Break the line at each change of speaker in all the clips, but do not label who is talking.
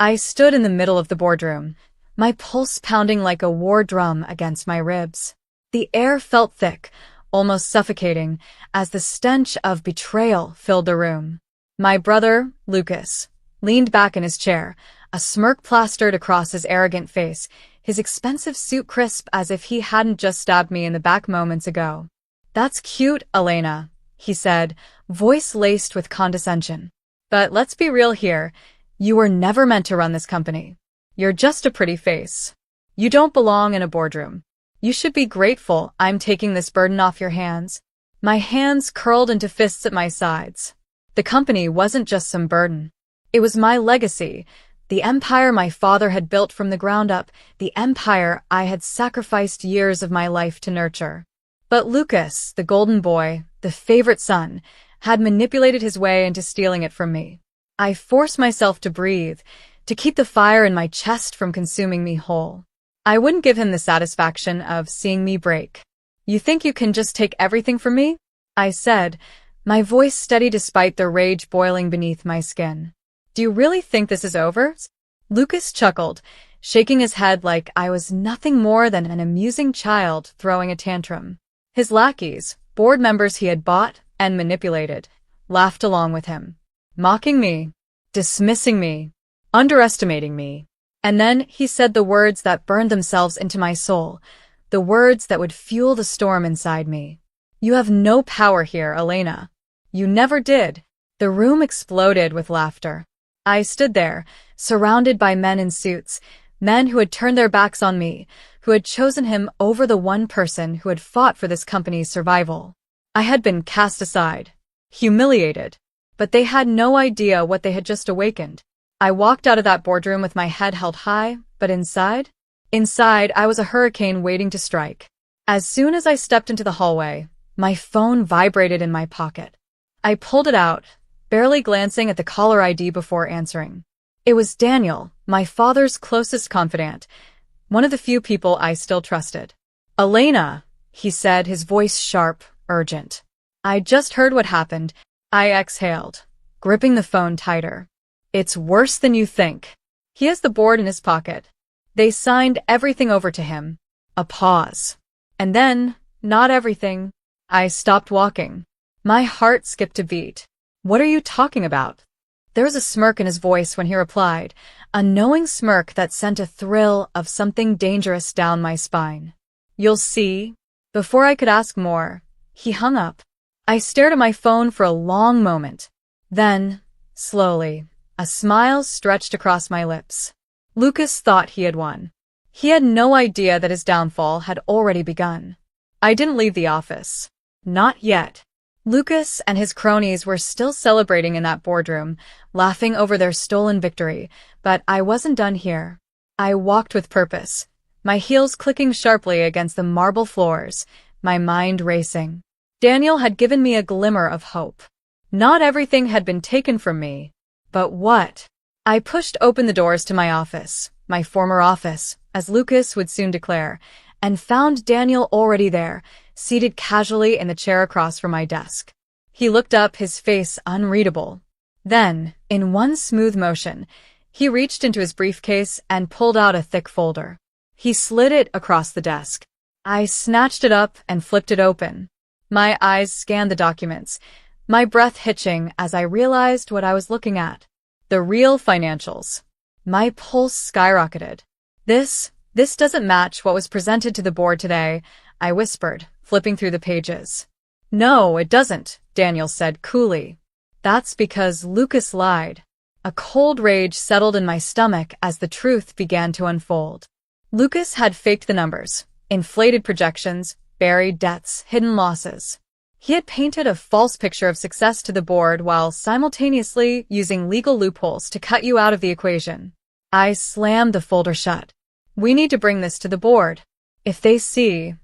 I stood in the middle of the boardroom, my pulse pounding like a war drum against my ribs. The air felt thick, almost suffocating, as the stench of betrayal filled the room. My brother, Lucas, leaned back in his chair, a smirk plastered across his arrogant face, his expensive suit crisp as if he hadn't just stabbed me in the back moments ago. "That's cute, Elena," he said, voice laced with condescension. "But let's be real here. You were never meant to run this company. You're just a pretty face. You don't belong in a boardroom. You should be grateful I'm taking this burden off your hands." My hands curled into fists at my sides. The company wasn't just some burden. It was my legacy, the empire my father had built from the ground up, the empire I had sacrificed years of my life to nurture. But Lucas, the golden boy, the favorite son, had manipulated his way into stealing it from me. I forced myself to breathe, to keep the fire in my chest from consuming me whole. I wouldn't give him the satisfaction of seeing me break. "You think you can just take everything from me?" I said, my voice steady despite the rage boiling beneath my skin. "Do you really think this is over?" Lucas chuckled, shaking his head like I was nothing more than an amusing child throwing a tantrum. His lackeys, board members he had bought and manipulated, laughed along with him, mocking me, dismissing me, underestimating me. And then he said the words that burned themselves into my soul, the words that would fuel the storm inside me. "You have no power here, Elena. You never did." The room exploded with laughter. I stood there, surrounded by men in suits, men who had turned their backs on me, who had chosen him over the one person who had fought for this company's survival. I had been cast aside, humiliated, but they had no idea what they had just awakened. I walked out of that boardroom with my head held high, but inside I was a hurricane waiting to strike. As soon as I stepped into the hallway, my phone vibrated in my pocket. I pulled it out, barely glancing at the caller ID before answering. It was Daniel, my father's closest confidant, one of the few people I still trusted. "Elena," he said, his voice sharp, urgent. "I just heard what happened." I exhaled, gripping the phone tighter. "It's worse than you think. He has the board in his pocket. They signed everything over to him." A pause. And then, not everything. I stopped walking. My heart skipped a beat. "What are you talking about?" There was a smirk in his voice when he replied, a knowing smirk that sent a thrill of something dangerous down my spine. "You'll see." Before I could ask more, he hung up. I stared at my phone for a long moment. Then, slowly, a smile stretched across my lips. Lucas thought he had won. He had no idea that his downfall had already begun. I didn't leave the office. Not yet. Lucas and his cronies were still celebrating in that boardroom, laughing over their stolen victory, but I wasn't done here. I walked with purpose, my heels clicking sharply against the marble floors, my mind racing. Daniel had given me a glimmer of hope. Not everything had been taken from me, but what? I pushed open the doors to my office, my former office, as Lucas would soon declare, and found Daniel already there, seated casually in the chair across from my desk. He looked up, his face unreadable. Then, in one smooth motion, he reached into his briefcase and pulled out a thick folder. He slid it across the desk. I snatched it up and flipped it open. My eyes scanned the documents, my breath hitching as I realized what I was looking at. The real financials. My pulse skyrocketed. This doesn't match what was presented to the board today," I whispered, flipping through the pages. "No, it doesn't," Daniel said coolly. "That's because Lucas lied." A cold rage settled in my stomach as the truth began to unfold. Lucas had faked the numbers, inflated projections, buried debts, hidden losses. He had painted a false picture of success to the board while simultaneously using legal loopholes to cut you out of the equation. I slammed the folder shut. "We need to bring this to the board. If they see..."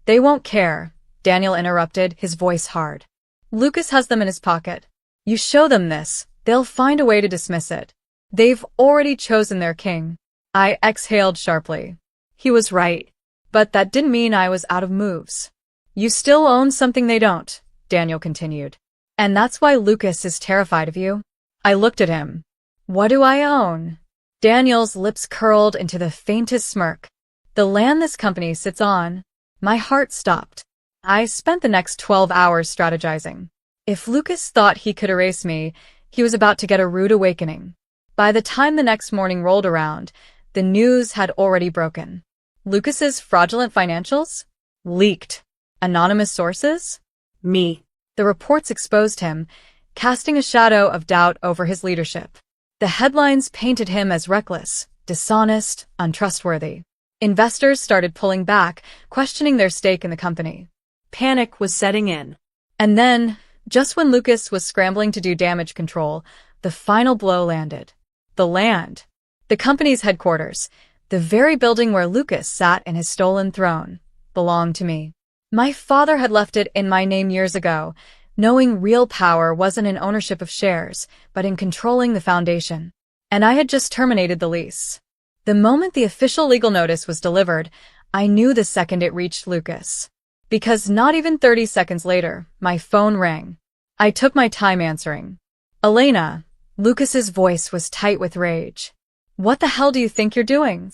"They won't care," Daniel interrupted, his voice hard. "Lucas has them in his pocket. You show them this, they'll find a way to dismiss it. They've already chosen their king." I exhaled sharply. He was right, but that didn't mean I was out of moves. "You still own something they don't," Daniel continued. "And that's why Lucas is terrified of you." I looked at him. "What do I own?" Daniel's lips curled into the faintest smirk. The land this company sits on. My heart stopped. I spent the next 12 hours strategizing. If Lucas thought he could erase me, he was about to get a rude awakening. By the time the next morning rolled around, the news had already broken. Lucas's fraudulent financials? Leaked. Anonymous sources? Me. The reports exposed him, casting a shadow of doubt over his leadership. The headlines painted him as reckless, dishonest, untrustworthy. Investors started pulling back, questioning their stake in the company. Panic was setting in. And then, just when Lucas was scrambling to do damage control, the final blow landed. The land. The company's headquarters, the very building where Lucas sat in his stolen throne, belonged to me. My father had left it in my name years ago, knowing real power wasn't in ownership of shares, but in controlling the foundation. And I had just terminated the lease. The moment the official legal notice was delivered, I knew the second it reached Lucas. Because not even 30 seconds later, my phone rang. I took my time answering. Elena. Lucas's voice was tight with rage. What the hell do you think you're doing?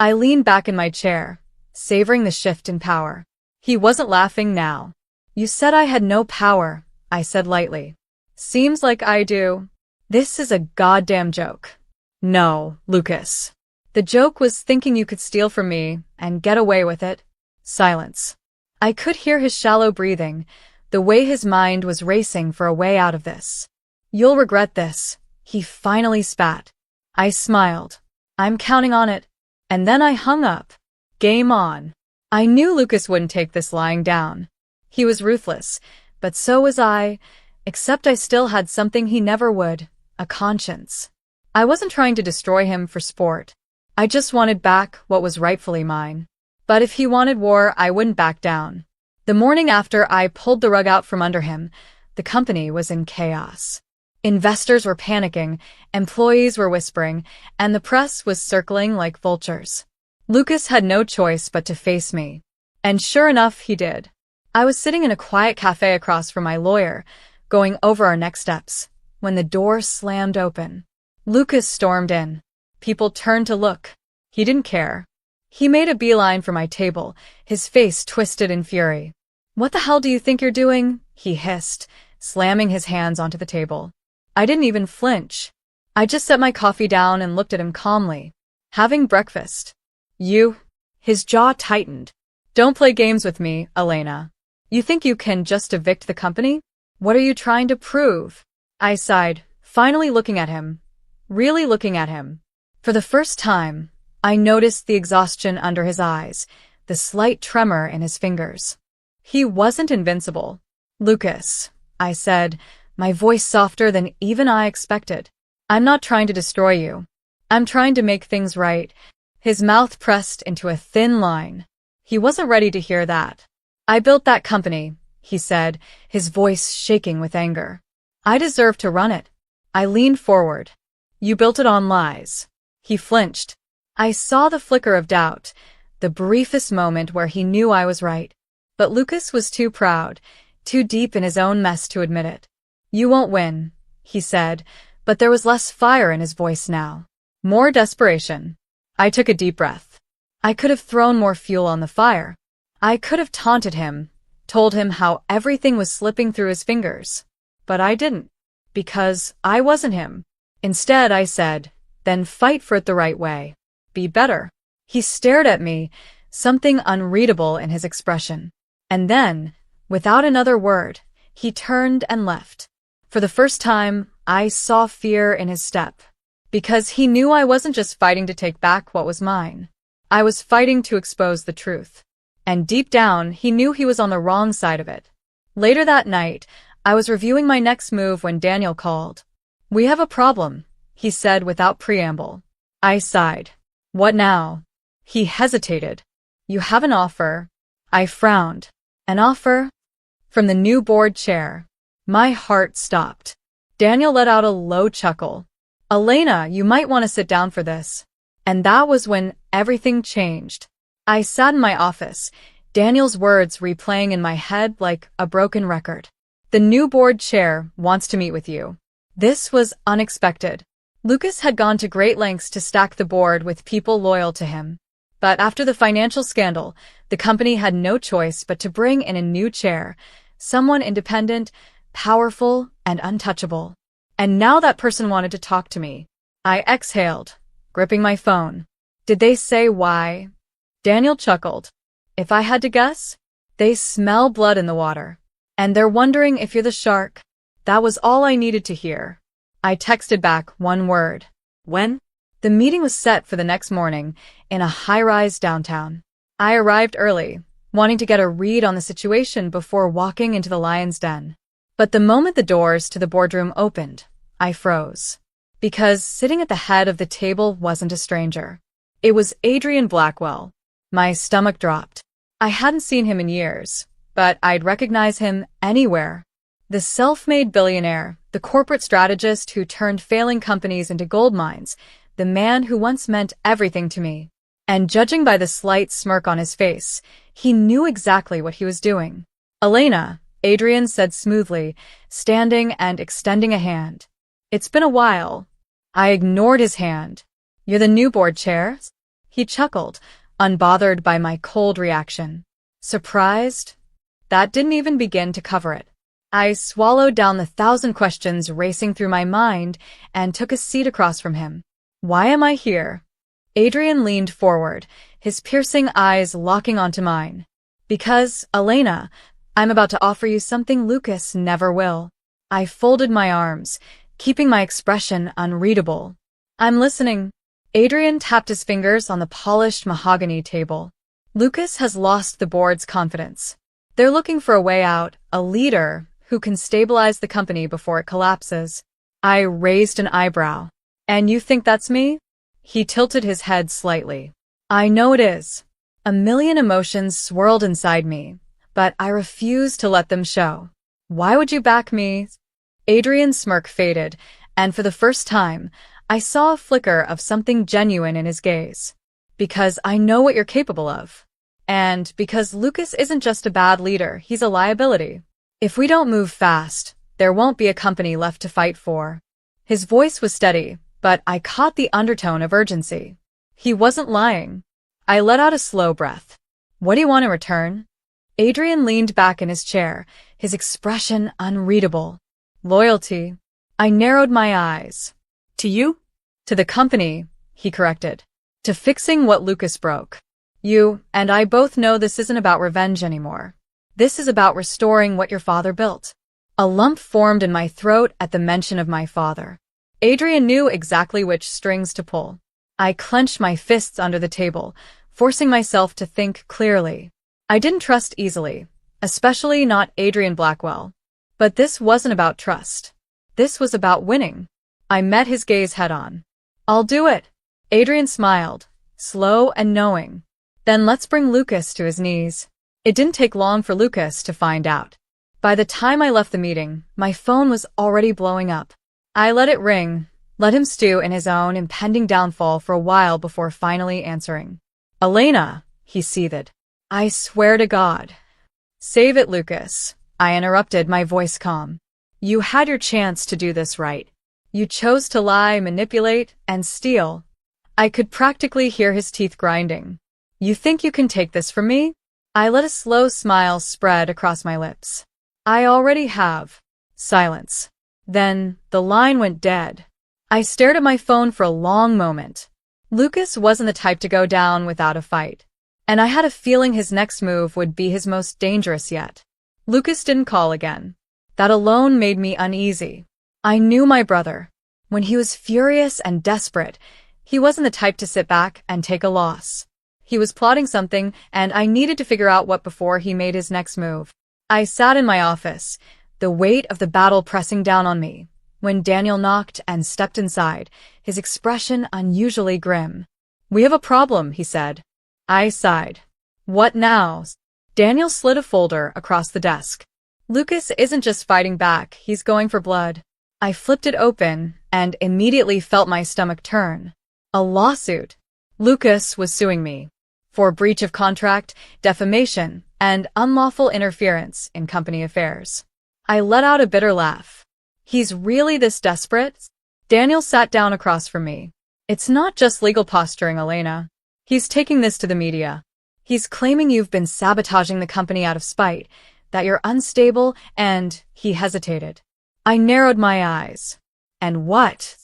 I leaned back in my chair, savoring the shift in power. He wasn't laughing now. You said I had no power, I said lightly. Seems like I do. This is a goddamn joke. No, Lucas. The joke was thinking you could steal from me and get away with it. Silence. I could hear his shallow breathing, the way his mind was racing for a way out of this. You'll regret this, he finally spat. I smiled. I'm counting on it. And then I hung up. Game on. I knew Lucas wouldn't take this lying down. He was ruthless, but so was I, except I still had something he never would, a conscience. I wasn't trying to destroy him for sport. I just wanted back what was rightfully mine. But if he wanted war, I wouldn't back down. The morning after I pulled the rug out from under him, the company was in chaos. Investors were panicking, employees were whispering, and the press was circling like vultures. Lucas had no choice but to face me. And sure enough, he did. I was sitting in a quiet cafe across from my lawyer, going over our next steps, when the door slammed open. Lucas stormed in. People turned to look. He didn't care. He made a beeline for my table, his face twisted in fury. What the hell do you think you're doing? He hissed, slamming his hands onto the table. I didn't even flinch. I just set my coffee down and looked at him calmly. Having breakfast. You? His jaw tightened. Don't play games with me, Elena. You think you can just evict the company? What are you trying to prove? I sighed, finally looking at him. Really looking at him. For the first time, I noticed the exhaustion under his eyes, the slight tremor in his fingers. He wasn't invincible. Lucas, I said, my voice softer than even I expected. I'm not trying to destroy you. I'm trying to make things right. His mouth pressed into a thin line. He wasn't ready to hear that. I built that company, he said, his voice shaking with anger. I deserve to run it. I leaned forward. You built it on lies. He flinched. I saw the flicker of doubt, the briefest moment where he knew I was right. But Lucas was too proud, too deep in his own mess to admit it. You won't win, he said, but there was less fire in his voice now. More desperation. I took a deep breath. I could have thrown more fuel on the fire. I could have taunted him, told him how everything was slipping through his fingers. But I didn't. Because I wasn't him. Instead, I said, then fight for it the right way. Be better. He stared at me, something unreadable in his expression. And then, without another word, he turned and left. For the first time, I saw fear in his step. Because he knew I wasn't just fighting to take back what was mine. I was fighting to expose the truth. And deep down, he knew he was on the wrong side of it. Later that night, I was reviewing my next move when Daniel called. We have a problem, he said without preamble. I sighed. What now? He hesitated. You have an offer. I frowned. An offer? From the new board chair. My heart stopped. Daniel let out a low chuckle. Elena, you might want to sit down for this. And that was when everything changed. I sat in my office, Daniel's words replaying in my head like a broken record. The new board chair wants to meet with you. This was unexpected. Lucas had gone to great lengths to stack the board with people loyal to him. But after the financial scandal, the company had no choice but to bring in a new chair, someone independent, powerful, and untouchable. And now that person wanted to talk to me. I exhaled, gripping my phone. Did they say why? Daniel chuckled. If I had to guess, they smell blood in the water. And they're wondering if you're the shark. That was all I needed to hear. I texted back one word. When? The meeting was set for the next morning in a high-rise downtown. I arrived early, wanting to get a read on the situation before walking into the lion's den. But the moment the doors to the boardroom opened, I froze. Because sitting at the head of the table wasn't a stranger. It was Adrian Blackwell. My stomach dropped. I hadn't seen him in years, but I'd recognize him anywhere. The self-made billionaire, the corporate strategist who turned failing companies into gold mines, the man who once meant everything to me. And judging by the slight smirk on his face, he knew exactly what he was doing. Elena, Adrian said smoothly, standing and extending a hand. It's been a while. I ignored his hand. You're the new board chair? He chuckled, unbothered by my cold reaction. Surprised? That didn't even begin to cover it. I swallowed down the 1,000 questions racing through my mind and took a seat across from him. Why am I here? Adrian leaned forward, his piercing eyes locking onto mine. Because, Elena, I'm about to offer you something Lucas never will. I folded my arms, keeping my expression unreadable. I'm listening. Adrian tapped his fingers on the polished mahogany table. Lucas has lost the board's confidence. They're looking for a way out, a leader who can stabilize the company before it collapses. I raised an eyebrow. And you think that's me? He tilted his head slightly. I know it is. A million emotions swirled inside me, but I refused to let them show. Why would you back me? Adrian's smirk faded, and for the first time, I saw a flicker of something genuine in his gaze. Because I know what you're capable of. And because Lucas isn't just a bad leader, he's a liability. If we don't move fast, there won't be a company left to fight for. His voice was steady, but I caught the undertone of urgency. He wasn't lying. I let out a slow breath. What do you want in return? Adrian leaned back in his chair, his expression unreadable. Loyalty. I narrowed my eyes. To you? To the company, he corrected. To fixing what Lucas broke. You and I both know this isn't about revenge anymore. This is about restoring what your father built. A lump formed in my throat at the mention of my father. Adrian knew exactly which strings to pull. I clenched my fists under the table, forcing myself to think clearly. I didn't trust easily, especially not Adrian Blackwell. But this wasn't about trust. This was about winning. I met his gaze head-on. I'll do it. Adrian smiled, slow and knowing. Then let's bring Lucas to his knees. It didn't take long for Lucas to find out. By the time I left the meeting, my phone was already blowing up. I let it ring, let him stew in his own impending downfall for a while before finally answering. Elena, he seethed. I swear to God. Save it, Lucas. I interrupted, my voice calm. You had your chance to do this right. You chose to lie, manipulate, and steal. I could practically hear his teeth grinding. You think you can take this from me? I let a slow smile spread across my lips. I already have. Silence. Then, the line went dead. I stared at my phone for a long moment. Lucas wasn't the type to go down without a fight. And I had a feeling his next move would be his most dangerous yet. Lucas didn't call again. That alone made me uneasy. I knew my brother. When he was furious and desperate, he wasn't the type to sit back and take a loss. He was plotting something, and I needed to figure out what before he made his next move. I sat in my office, the weight of the battle pressing down on me, when Daniel knocked and stepped inside, his expression unusually grim. We have a problem, he said. I sighed. What now? Daniel slid a folder across the desk. Lucas isn't just fighting back, he's going for blood. I flipped it open and immediately felt my stomach turn. A lawsuit. Lucas was suing me for breach of contract, defamation, and unlawful interference in company affairs. I let out a bitter laugh. He's really this desperate? Daniel sat down across from me. It's not just legal posturing, Elena. He's taking this to the media. He's claiming you've been sabotaging the company out of spite, that you're unstable, and he hesitated. I narrowed my eyes. And what?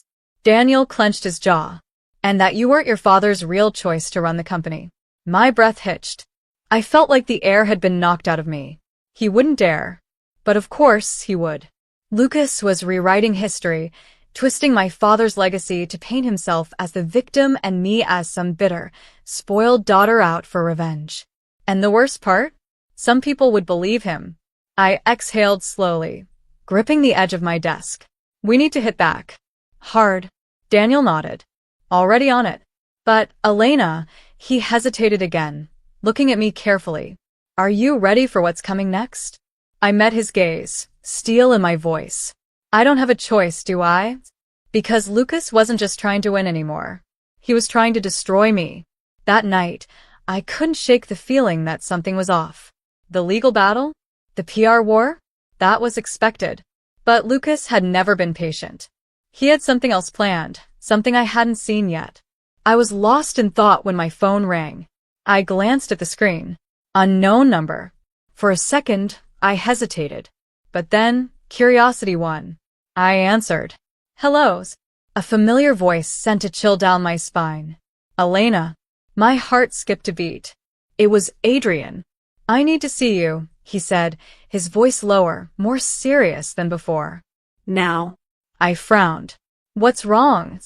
Daniel clenched his jaw. And that you weren't your father's real choice to run the company. My breath hitched. I felt like the air had been knocked out of me. He wouldn't dare. But of course he would. Lucas was rewriting history, twisting my father's legacy to paint himself as the victim and me as some bitter, spoiled daughter out for revenge. And the worst part? Some people would believe him. I exhaled slowly, gripping the edge of my desk. We need to hit back. Hard. Daniel nodded. Already on it. But, Elena, he hesitated again, looking at me carefully. Are you ready for what's coming next? I met his gaze, steel in my voice. I don't have a choice, do I? Because Lucas wasn't just trying to win anymore. He was trying to destroy me. That night, I couldn't shake the feeling that something was off. The legal battle? The PR war? That was expected. But Lucas had never been patient. He had something else planned, something I hadn't seen yet. I was lost in thought when my phone rang. I glanced at the screen. Unknown number. For a second, I hesitated. But then, curiosity won. I answered. Hellos. A familiar voice sent a chill down my spine. Elena. My heart skipped a beat. It was Adrian. I need to see you, he said, his voice lower, more serious than before. Now. I frowned. What's wrong?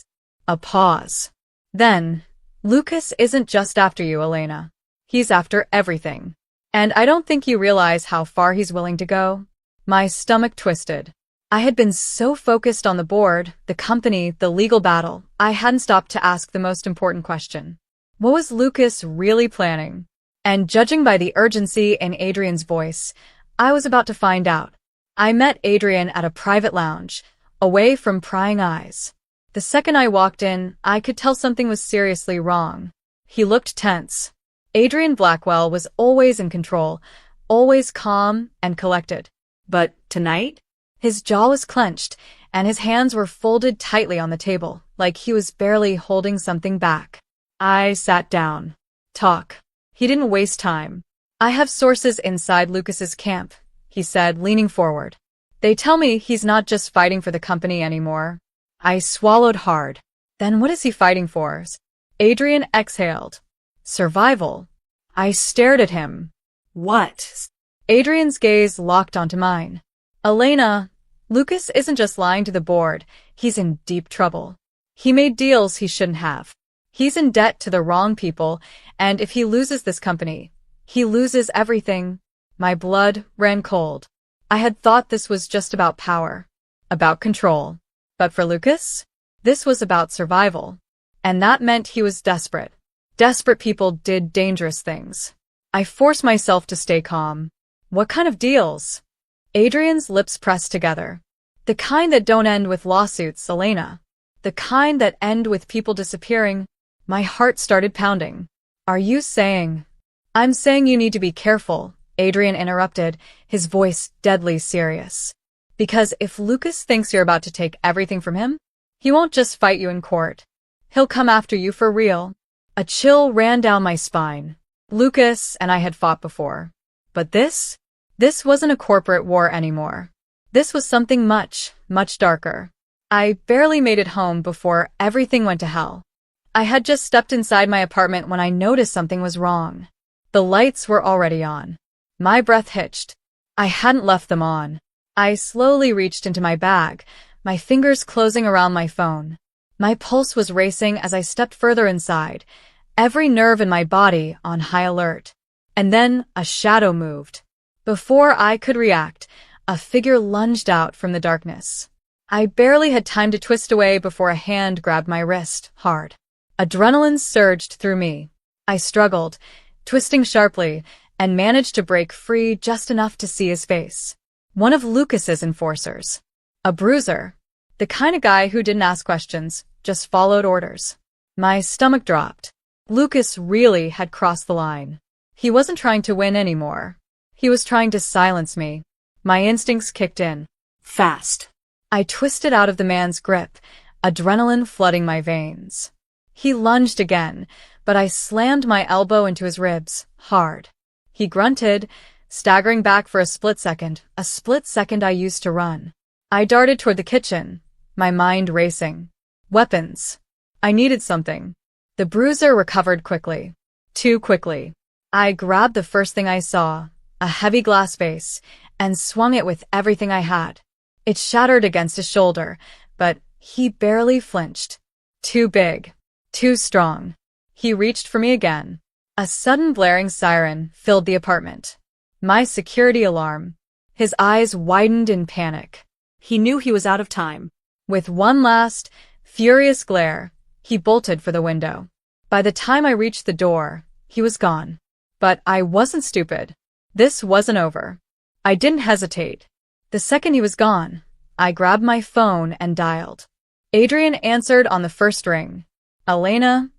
A pause. Then, Lucas isn't just after you, Elena. He's after everything. And I don't think you realize how far he's willing to go. My stomach twisted. I had been so focused on the board, the company, the legal battle, I hadn't stopped to ask the most important question. What was Lucas really planning? And judging by the urgency in Adrian's voice, I was about to find out. I met Adrian at a private lounge, away from prying eyes. The second I walked in, I could tell something was seriously wrong. He looked tense. Adrian Blackwell was always in control, always calm and collected. But tonight? His jaw was clenched, and his hands were folded tightly on the table, like he was barely holding something back. I sat down. Talk. He didn't waste time. I have sources inside Lucas's camp, he said, leaning forward. They tell me he's not just fighting for the company anymore. I swallowed hard. Then what is he fighting for? Adrian exhaled. Survival. I stared at him. What? Adrian's gaze locked onto mine. Elena, Lucas isn't just lying to the board, he's in deep trouble. He made deals he shouldn't have. He's in debt to the wrong people, and if he loses this company, he loses everything. My blood ran cold. I had thought this was just about power, about control. But for Lucas, this was about survival. And that meant he was desperate. Desperate people did dangerous things. I forced myself to stay calm. What kind of deals? Adrian's lips pressed together. The kind that don't end with lawsuits, Elena. The kind that end with people disappearing. My heart started pounding. Are you saying? I'm saying you need to be careful, Adrian interrupted, his voice deadly serious. Because if Lucas thinks you're about to take everything from him, he won't just fight you in court. He'll come after you for real. A chill ran down my spine. Lucas and I had fought before. But this wasn't a corporate war anymore. This was something much, much darker. I barely made it home before everything went to hell. I had just stepped inside my apartment when I noticed something was wrong. The lights were already on. My breath hitched. I hadn't left them on. I slowly reached into my bag, my fingers closing around my phone. My pulse was racing as I stepped further inside, every nerve in my body on high alert. And then a shadow moved. Before I could react, a figure lunged out from the darkness. I barely had time to twist away before a hand grabbed my wrist, hard. Adrenaline surged through me. I struggled, twisting sharply, and managed to break free just enough to see his face. One of Lucas's enforcers. A bruiser. The kind of guy who didn't ask questions, just followed orders. My stomach dropped. Lucas really had crossed the line. He wasn't trying to win anymore. He was trying to silence me. My instincts kicked in. Fast. I twisted out of the man's grip, adrenaline flooding my veins. He lunged again, but I slammed my elbow into his ribs, hard. He grunted, staggering back for a split second I used to run. I darted toward the kitchen, my mind racing. Weapons. I needed something. The bruiser recovered quickly. Too quickly. I grabbed the first thing I saw, a heavy glass vase, and swung it with everything I had. It shattered against his shoulder, but he barely flinched. Too big. Too strong. He reached for me again. A sudden blaring siren filled the apartment. My security alarm. His eyes widened in panic. He knew he was out of time. With one last, furious glare, he bolted for the window. By the time I reached the door, he was gone. But I wasn't stupid. This wasn't over. I didn't hesitate. The second he was gone, I grabbed my phone and dialed. Adrian answered on the first ring. Elena?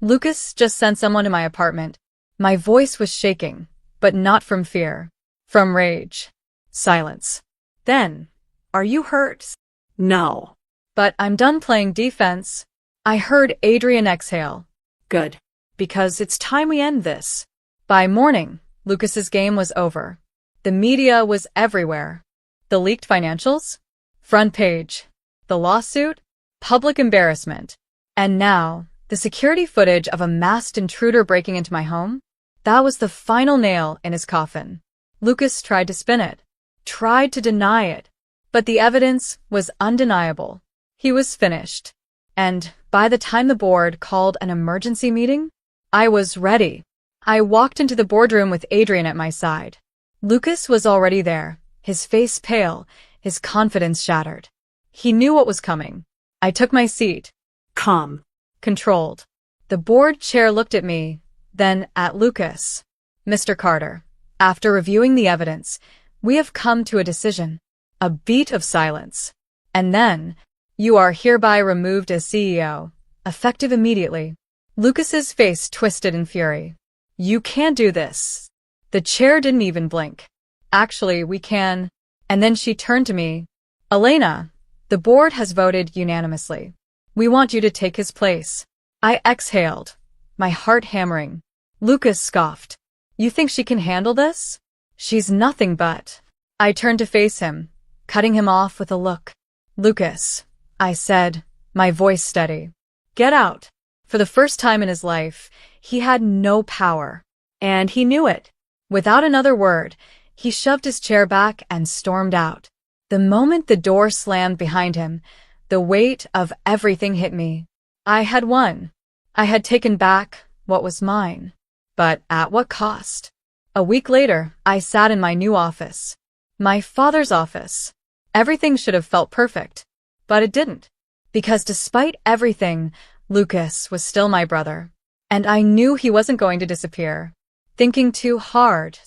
Lucas just sent someone to my apartment. My voice was shaking, but not from fear. From rage. Silence. Then, are you hurt?
No.
But I'm done playing defense. I heard Adrian exhale.
Good.
Because it's time we end this. By morning, Lucas's game was over. The media was everywhere. The leaked financials? Front page. The lawsuit? Public embarrassment. And now, the security footage of a masked intruder breaking into my home? That was the final nail in his coffin. Lucas tried to spin it. Tried to deny it. But the evidence was undeniable. He was finished. And by the time the board called an emergency meeting, I was ready. I walked into the boardroom with Adrian at my side. Lucas was already there, his face pale, his confidence shattered. He knew what was coming. I took my seat.
Calm.
Controlled. The board chair looked at me, then at Lucas. Mr. Carter, after reviewing the evidence, we have come to a decision. A beat of silence. And then, you are hereby removed as CEO, effective immediately. Lucas's face twisted in fury. You can't do this. The chair didn't even blink. Actually, we can. And then she turned to me. Elena, the board has voted unanimously. We want you to take his place. I exhaled, my heart hammering. Lucas scoffed. You think she can handle this? She's nothing but. I turned to face him, cutting him off with a look. Lucas, I said, my voice steady. Get out. For the first time in his life, he had no power. And he knew it. Without another word, he shoved his chair back and stormed out. The moment the door slammed behind him, the weight of everything hit me. I had won. I had taken back what was mine. But at what cost? A week later, I sat in my new office. My father's office. Everything should have felt perfect. But it didn't. Because despite everything, Lucas was still my brother. And I knew he wasn't going to disappear. Thinking too hard.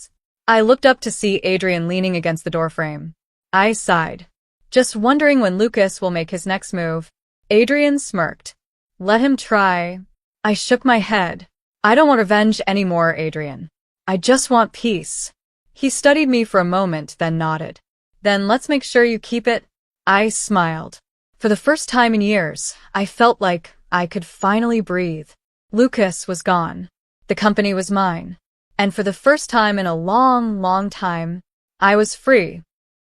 I looked up to see Adrian leaning against the doorframe. I sighed. Just wondering when Lucas will make his next move. Adrian smirked. Let him try. I shook my head. I don't want revenge anymore, Adrian. I just want peace. He studied me for a moment, then nodded. Then let's make sure you keep it. I smiled. For the first time in years, I felt like I could finally breathe. Lucas was gone. The company was mine. And for the first time in a long, long time, I was free.